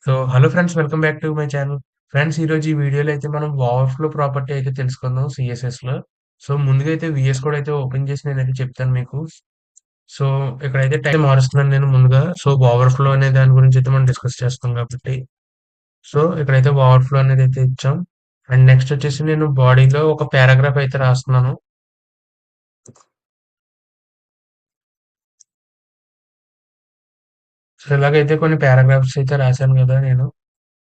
Hello friends, welcome back to my channel. Friends, ఈరోజు ఈ వీడియోలో అయితే మనం ఓవర్‌ఫ్లో ప్రాపర్టీ అయితే తెలుసుకుందాం సీఎస్ఎస్‌లో. ముందుగా అయితే వీఎస్ కోడ్ అయితే ఓపెన్ చేసి నేనైతే చెప్తాను మీకు. సో, ఇక్కడైతే టైం మారుస్తున్నాను నేను ముందుగా. ఓవర్‌ఫ్లో అనే దాని గురించి అయితే మనం డిస్కస్ చేస్తాం కాబట్టి. ఇక్కడైతే ఓవర్‌ఫ్లో అనేది అయితే ఇచ్చాం. అండ్ నెక్స్ట్ వచ్చేసి నేను బాడీలో ఒక పారాగ్రాఫ్ అయితే రాస్తున్నాను. ఇలాగైతే కొన్ని పారాగ్రాఫ్స్ అయితే రాశాను కదా నేను.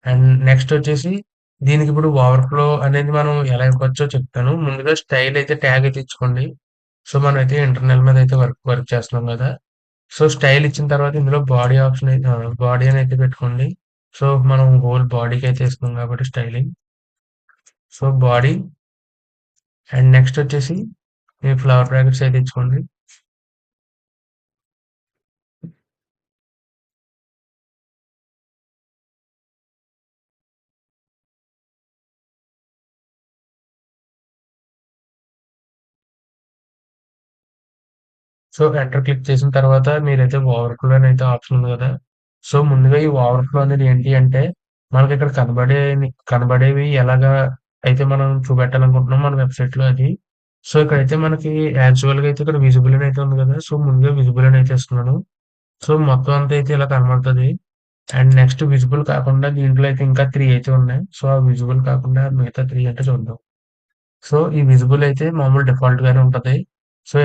అండ్ నెక్స్ట్ వచ్చేసి దీనికిప్పుడు ఓవర్‌ఫ్లో అనేది మనం ఎలా ఇవ్వచ్చో చెప్తాను. ముందుగా స్టైల్ అయితే ట్యాగ్ అయితే ఇచ్చుకోండి. మనమైతే ఇంటర్నల్ మీద అయితే వర్క్ వర్క్ చేస్తున్నాం గదా! స్టైల్ ఇచ్చిన తర్వాత ఇందులో బాడీ ఆప్షన్ బాడీ అని అయితే పెట్టుకోండి. మనం హోల్ బాడీకైతే ఇస్తున్నాం కాబట్టి స్టైలింగ్. బాడీ అండ్ నెక్స్ట్ వచ్చేసి ఈ ఫ్లవర్ బ్రాకెట్స్ అయితే ఇచ్చుకోండి. ఎంటర్ క్లిక్ చేసిన తర్వాత మీరైతే ఓవర్‌ఫ్లో అనైతే ఆప్షన్ ఉంది గదా! ముందుగా ఈ ఓవర్‌ఫ్లో అనేది ఏంటి అంటే, మనకిక్కడ కనబడేవి ఎలాగా అయితే మనం చూపెట్టాలనుకుంటున్నాం మన వెబ్‌సైట్‌లో అది. ఇక్కడైతే మనకి యాక్చువల్‌గా అయితే ఇక్కడ విజిబుల్ అని అయితే ఉంది గదా! ముందుగా విజిబుల్ అని అయితే ఇస్తున్నాను. మొత్తం అంతా అయితే ఇలా కనబడతది. అండ్ నెక్స్ట్ విజిబుల్ కాకుండా దీంట్లో అయితే ఇంకా 3 అయితే ఉన్నాయి. ఆ విజిబుల్ కాకుండా మిగతా 3 అంటే చూద్దాం. ఈ విజిబుల్ అయితే మామూలు డిఫాల్ట్ గానే ఉంటది.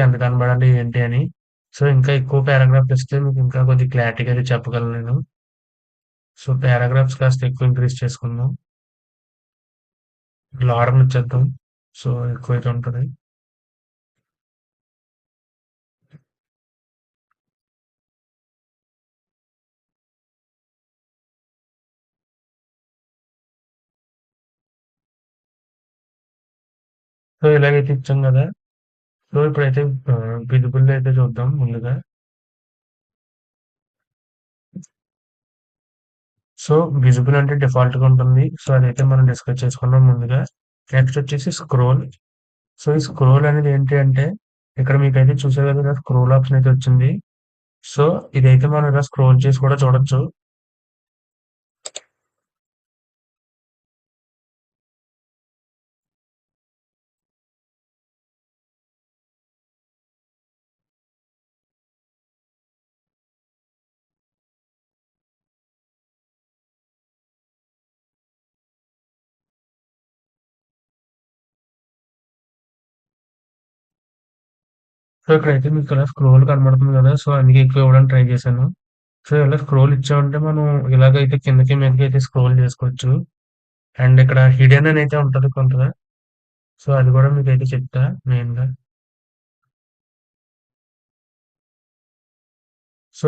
ఎంత కనబడాలి ఏంటి అని. ఇంకా ఎక్కువ పారాగ్రాఫ్ ఇస్తే మీకు ఇంకా కొద్దిగా క్లారిటీగా అయితే చెప్పగలను నేను. పారాగ్రాఫ్స్ కాస్త ఎక్కువ ఇంక్రీజ్ చేసుకుందాం. లారం ఇచ్చేద్దాం. ఎక్కువైతే ఉంటది. ఇలాగైతే ఇచ్చాం గదా! ఇప్పుడైతే విజిబుల్ అయితే చూద్దాం ముందుగా. విజిబుల్ అంటే డిఫాల్ట్‌గా ఉంటుంది. అదైతే మనం డిస్కస్ చేసుకున్నాం ముందుగా. నెక్స్ట్ వచ్చేసి స్క్రోల్. ఈ స్క్రోల్ అనేది ఏంటి అంటే, ఇక్కడ మీకైతే చూసారు కదా! ఇలా స్క్రోల్ ఆప్షన్ అయితే వచ్చింది. సో, ఇదైతే మనం ఇలా స్క్రోల్ చేసి కూడా చూడొచ్చు. ఇక్కడైతే మీకు ఇలా స్క్రోల్ కనబడుతుంది కదా! అందుకే ఎక్కువ ఇవ్వడానికి ట్రై చేశాను. ఇలా స్క్రోల్ ఇచ్చామంటే మనం ఇలాగైతే కిందకి మీదకి అయితే స్క్రోల్ చేసుకోవచ్చు. అండ్ ఇక్కడ హిడెన్ అని అయితే ఉంటది కొంతగా. అది కూడా మీకైతే చెప్తా మెయిన్‌గా.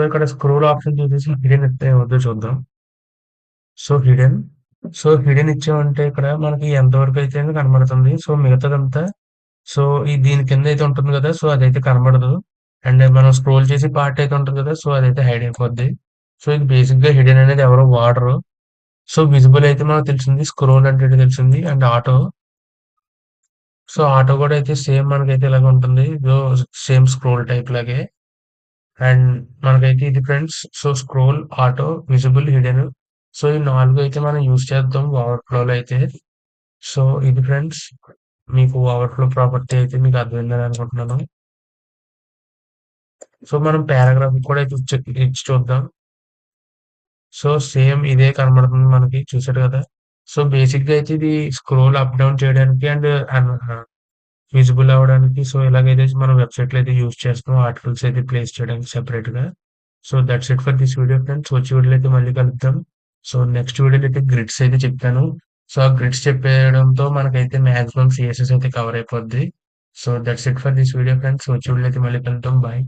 ఇక్కడ స్క్రోల్ ఆప్షన్ చూసేసి హిడెన్ ఇస్తే ఏమవుద్దో చూద్దాం. హిడెన్. హిడెన్ ఇచ్చామంటే ఇక్కడ మనకి ఎంతవరకు అయితే కనబడుతుంది. మిగతాదంతా సో, దీని కిందయితే ఉంటుంది గదా! అదైతే కనబడదు. అండ్ మనం స్క్రోల్ చేసే పార్ట్ అయితే ఉంటది కదా! అదైతే హైడ్ అయిపోద్ది. ఇది బేసిక్‌గా హిడెన్ అనేది ఎవరు వాడరు. విజిబుల్ అయితే మనకు తెలిసింది. స్క్రోల్ అంటే ఏంటో తెలిసింది. And auto. ఆటో గూడా అయితే సేమ్ మనకైతే ఇలాగే ఉంటుంది. సేమ్ స్క్రోల్ టైప్ లాగే. అండ్ మనకైతే ఇది friends. Scroll, auto, visible, hidden. ఈ 4 అయితే మనం యూజ్ చేద్దాం ఓవర్‌ఫ్లోలో అయితే. ఇది ఫ్రెండ్స్. మీకు ఓవర్‌ఫ్లో ప్రాపర్టీ అయితే మీకు అర్థమైందని అనుకుంటున్నాను. మనం పారాగ్రాఫ్ కూడా అయితే ఇచ్చి చూద్దాం. సేమ్ ఇదే కనబడుతుంది మనకి చూసారు కదా! బేసిక్‌గా అయితే ఇది స్క్రోల్ అప్ డౌన్ చేయడానికి అండ్ విజిబుల్ అవ్వడానికి ఇలాగైతే మనం వెబ్‌సైట్‌లో అయితే యూజ్ చేస్తున్నాం. ఆర్టికల్స్ అయితే ప్లేస్ చేయడానికి సెపరేట్‌గా. That's it for this video friends. వచ్చే వీడియోలో అయితే మళ్ళీ కలుద్దాం. నెక్స్ట్ వీడియోలో అయితే గ్రిడ్స్ అయితే చెప్తాను. ఆ గ్రిడ్స్ చెప్పేయడంతో మనకైతే మాక్సిమం సీఎస్ఎస్ అయితే కవర్ అయిపోద్ది. That's it for this video friends. వచ్చే వీడియోలో అయితే మళ్ళీ కలుద్దాం. బాయ్.